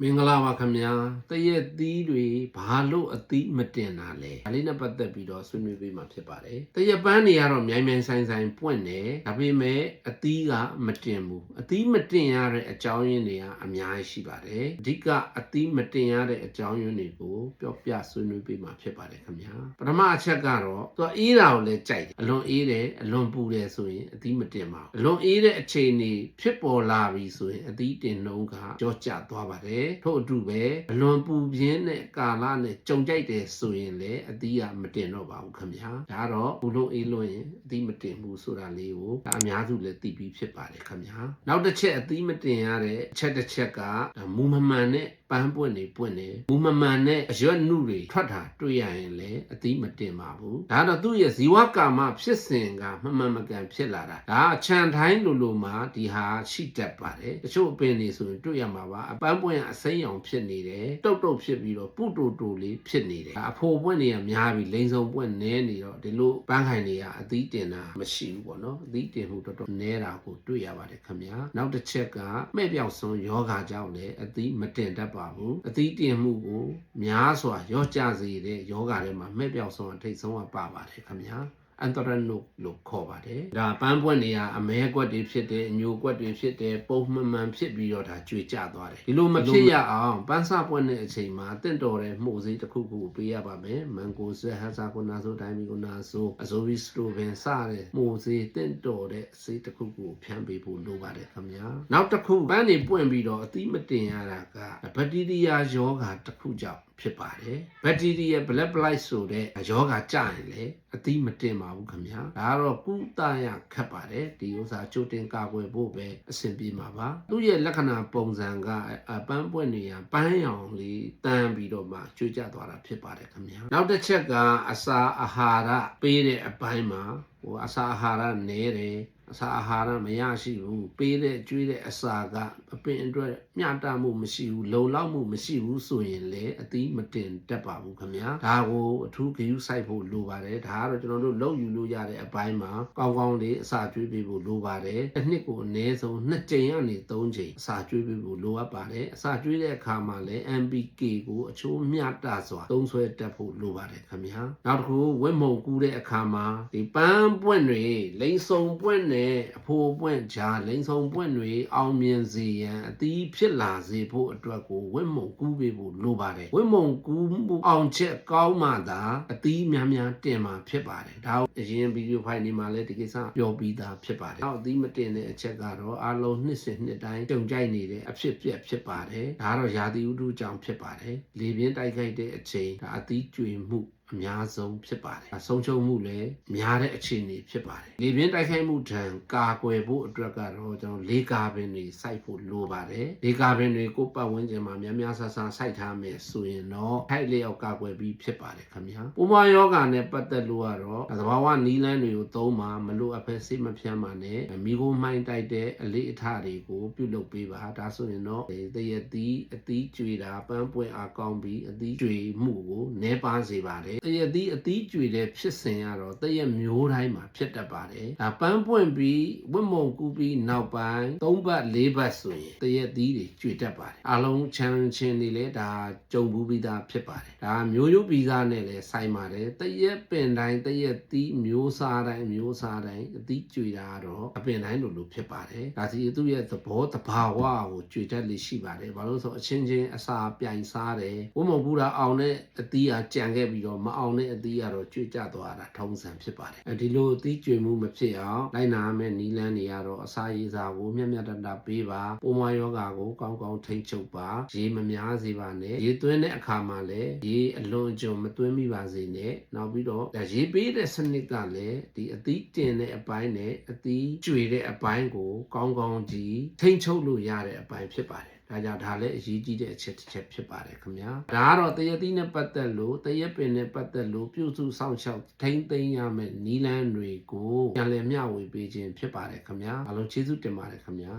မင်္ဂလာပါခင်ဗျာတရက်သီးတွေဘာလို့အသီးမတင်တာလဲဒါလေးနဲ့ပတ်သက်ပြီးတော့ဆွေးနွေးပေးမှာဖြစ်ပါတယ်တရက်ပန်းတွေကတော့မြိုင်မြိုင်ဆိုင်ဆိုင်ပွင့်တယ်ဒါပေမဲ့အသီးကမတင်ဘူးအသီးမတင်ရတဲ့အကြောင်းရင်းတွေကအများကြီးရှိပါတယ်အဓိကအသီးမတင်ရတဲ့အကြောင်းရင်းတွေကိုပြောပြဆွေးနွေးပေးမှာဖြစ်ပါတယ်ခင်ဗျာပထမအချက်ကတော့သူကအေးတာကိုလည်းကြိုက်တယ်အလွန်အေးတယ်အလွန်ပူတယ်ဆိုရင်အသီးမတင်ပါဘူးအလွန်အေးတဲ့အခြေအနေဖြစ်ပေါ်လာပြီဆိုရင်အသီးတင်နှုန်းကကြောကျသွားပါတယ်ထို့အတူပဲအလွန်ပူပြင်းတဲ့ကာလနဲ့ကြုံကြိုက်တယ်ဆိုရင်လည်းအသီးကမတင်တော့ပါဘူးခင်ဗျာဒါတော့ဘူးလုံးအေးလွန်းရင်အသီးမတင်ဘူးဆိုတာလေးကိုဒါအများစုလည်းသိပြီးဖြစ်ပါတယ်ခင်ဗျာနောက်တစ်ချက်အသီးမတင်ရတဲ့အချက်တစ်ချက်ကမူမမှန်တဲ့ပန်းပွင့်နေပွင့်နေမူမမှန်တဲ့အရွက်နုတွေထွက်တာတွေ့ရရင်လည်းအသီးမတင်ပါဘူးဒါတော့သူ့ရဲ့ဇီဝကာမဖြစ်စဉ်ကမမှန်မကန်ဖြစ်လာတာဒါအချန်ထိုင်းလိုမှာဒီဟာရှိတတ်ပါတယ်တချို့အပင်တွေဆိုရင်တွေ့ရမှာပါအပန်းပွင့်အစိမ်းရောင်ဖြစ်နေတယ်တုတ်ဖြစ်ပြီးတော့ပုတိုတိုလေးဖြစ်နေတယ်အဖိုးပွင့်တွေကများပြီးလိန်စုံပွင့်နဲနေတော့ဒီလိုပန်းခိုင်တွေကအသီးတင်တာမရှိဘူးပေါ့နော်အသီးတင်မှုတော်တော်နဲတာကိုတွေ့ရပါတယ်ခင်ဗျာနောက်တစ်ချက်ကမဲ့ပြောက်ဆုံးယောဂါကြောင့်လည်းအသီးမတင်တတ်ပါဘူးအသီးတင်မှုကိုများစွာရော့ကျစေတဲ့ယောဂါတွေမှာမဲ့ပြောက်ဆုံးအထိတ်ဆုံးကပါပါတယ်ခင်ဗျာအန်တရနုလို့ခေါ်ပါတယ်ဒါပန်းပွင့်တွေကအမဲကွက်တွေဖြစ်တယ်အညိုကွက်တွေဖြစ်တယ်ပုံမှန်ဖြစ်ပြီးတော့ဒါကျွေကျသွားတယ်ဒီလိုမဖြစ်ရအောင်ပန်းစပွင့်တဲ့အချိန်မှာတင့်တော်တဲ့မှုစေးတစ်ခုခုပေးရပါမယ်မန်ကိုဆွဲဟန်စာကိုနာဆိုတိုင်းမီကိုနာဆိုအဆိုဗီစတိုဗင်စတဲ့မှုစေးတင့်တော်တဲ့စေးတစ်ခုခုဖြန်းပေးဖို့လိုပါတယ်ခင်ဗျာနောက်တစ်ခုပန်းတွေပွင့်ပြီးတော့အသီးမတင်ရတာကဘက်တီးရီးယားယောဂါတစ်ခုကြောင့်ဖြစ်ပါတယ်ဘက်တီးရီးယား black blight ဆိုတဲ့ယောဂါကြရင်လေအသီးမတင်ပါဘူးခင်ဗျာဒါကတော့ကုသရခက်ပါတယ်ဒီဥစ္စာချိုတင်ကာကွယ်ဖို့ပဲအဆင်ပြေမှာပါသူ့ရဲ့လက္ခဏာပုံစံကပန်းပွင့်နေရပန်းရောင်လေးတန်းပြီးတော့မှကျွေးကျသွားတာဖြစ်ပါတယ်ခင်ဗျာနောက်တစ်ချက်ကအစာအာဟာရပေးတဲ့အပိုင်းမှာအစာအာဟာရနည်းတယ်အစာအာဟာရမရရှိဘူးပေးတဲ့ကျွေးတဲ့အစာကအပင်အတွက်မျှတမှုမရှိဘူးလုံလောက်မှုမရှိဘူးဆိုရင်လည်းအသီးမတင်တတ်ပါဘူးခင်ဗျာဒါကိုအထူးဂရုစိုက်ဖို့လိုပါတယ်ဒါကတော့ကျွန်တော်တို့လုပ်ယူလို့ရတဲ့အပိုင်းမှာကောင်းကောင်းလေးအစာကျွေးပေးဖို့လိုပါတယ်တစ်နှစ်ကိုအနည်းဆုံး2ကြိမ်ကနေ3ကြိမ်အစာကျွေးပေးဖို့လိုအပ်ပါတယ်အစာကျွေးတဲ့အခါမှာလည်း NPK ကိုအချိုးမျှတစွာသုံးစွဲတတ်ဖို့လိုပါတယ်ခင်ဗျာနောက်တစ်ခုဝက်မုံကူးတဲ့အခါမှာဒီပန်းပွင့်တွေလိန်စုံပွင့်အဖိုးပွင့်ချာလိန်ဆုံပွင့်တွေအောင်မြင်စေရန်အသီးဖြစ်လာစေဖို့အတွက်ကိုဝင့်မုံကူးပေးဖို့လိုပါတယ်ဝင့်မုံကူးမှုအောင်ချက်ကောင်းမှသာအသီးများများတင်မှာဖြစ်ပါတယ်ဒါအရင်ဗီဒီယိုဖိုင်တွေမှာလည်းဒီကိစ္စပြောပြီးသားဖြစ်ပါတယ်နောက်အသီးမတင်တဲ့အချက်ကတော့အလုံးနှစ်စဉ်နှစ်တိုင်းကြုံကြိုက်နေတဲ့အဖြစ်ပြက်ဖြစ်ပါတယ်ဒါကတော့ရာသီဥတုကြောင့်ဖြစ်ပါတယ်လေပြင်းတိုက်ခိုက်တဲ့အချိန်ဒါအသီးကျွေမှုအများဆုံးဖြစ်ပါတယ်။ဆုံးရှုံးမှုလည်းများတဲ့အခြေအနေဖြစ်ပါတယ်။လေပြင်းတိုက်ခိုက်မှုထံကာကွယ်ဖို့အတွက်ကတော့ကျွန်တော်လေကာပင်တွေစိုက်ဖို့လိုပါတယ်။လေကာပင်တွေကိုပတ်ဝန်းကျင်မှာများများဆဆစိုက်ထားမယ်ဆိုရင်တော့ထိုက်လျောက်ကာကွယ်ပြီးဖြစ်ပါတယ်ခင်ဗျာ။ပူမယောဂါနဲ့ပတ်သက်လို့ကတော့သဘာဝနီးလန်းတွေကိုသုံးမှာမလို့အဖက်စိတ်မဖြန်းပါနဲ့မိခိုးမှိုင်းတိုက်တဲ့အလေးအထတွေကိုပြုလုပ်ပေးပါဒါဆိုရင်တော့တရက်သီးအသီးကျွေတာပန်းပွင့်အားကောင်းပြီးအသီးကျွေမှုကိုနည်းပါးစေပါတယ်တရက်သီးအသီးကျွေတဲ့ဖြစ်စဉ်ကတော့တရက်မျိုးတိုင်းမှာဖြစ်တတ်ပါတယ်ဒါပန်းပွင့်ပြီးဝတ်မုံကူးပြီးနောက်ပိုင်း3ပတ်4ပတ်ဆိုရင်တရက်သီးတွေကျွေတတ်ပါတယ်အလုံးချမ်းချင်းတွေလည်းဒါကြုံဘူးပြီးသားဖြစ်ပါတယ်ဒါမျိုးရိုးပြီးသားနဲ့လည်းဆိုင်ပါတယ်တရက်ပင်တိုင်းတရက်သီးမျိုးစားတိုင်းအသီးကျွေတာတော့အပင်တိုင်းလိုဖြစ်ပါတယ်ဒါစီသူ့ရဲ့သဘောတဘာဝကိုကျွေတတ်လိရှိပါတယ်ဘာလို့ဆိုအချင်းချင်းအစာပြိုင်စားတယ်ဝတ်မုံကူးတာအောင်တဲ့အသီးကကြံခဲ့ပြီးတော့မအောင်တဲ့အသီးကတော့ကျွေကျသွားတာထုံးစံဖြစ်ပါတယ်ဒီလိုအသီးကျွေမှုမဖြစ်အောင်လိုက်နာမဲ့နီးလန်းတွေကတော့အစာရည်စာကိုမျက်တပေးပါပုံမယောဂါကိုကောင်းကောင်းထိန်းချုပ်ပါရေမများစေပါနဲ့ရေသွင်းတဲ့အခါမှာလည်းရေအလွန်အကျွံမသွင်းမိပါစေနဲ့နောက်ပြီးတော့ရေပေးတဲ့စနစ်ကလည်းဒီအသီးတင်တဲ့အပိုင်းနဲ့အသီးကျွေတဲ့အပိုင်းကိုကောင်းကောင်းကြီးထိန်းချုပ်လို့ရတဲ့အပိုင်းဖြစ်ပါတယ်ဒါကြောင့်ဒါလည်းအရေးကြီးတဲ့အချက်တစ်ချက်ဖြစ်ပါတယ်ခင်ဗျာဒါကတော့တရက်သီးနဲ့ပတ်သက်လို့တရက်ပင်နဲ့ပတ်သက်လို့ပြုစုစောင့်ရှောက်ထိန်းသိမ်းရမယ့်နည်းလမ်းတွေကိုပြန်လည်မျှဝေပေးခြင်းဖြစ်ပါတယ်ခင်ဗျာအားလုံးကျေးဇူးတင်ပါတယ်ခင်ဗျာ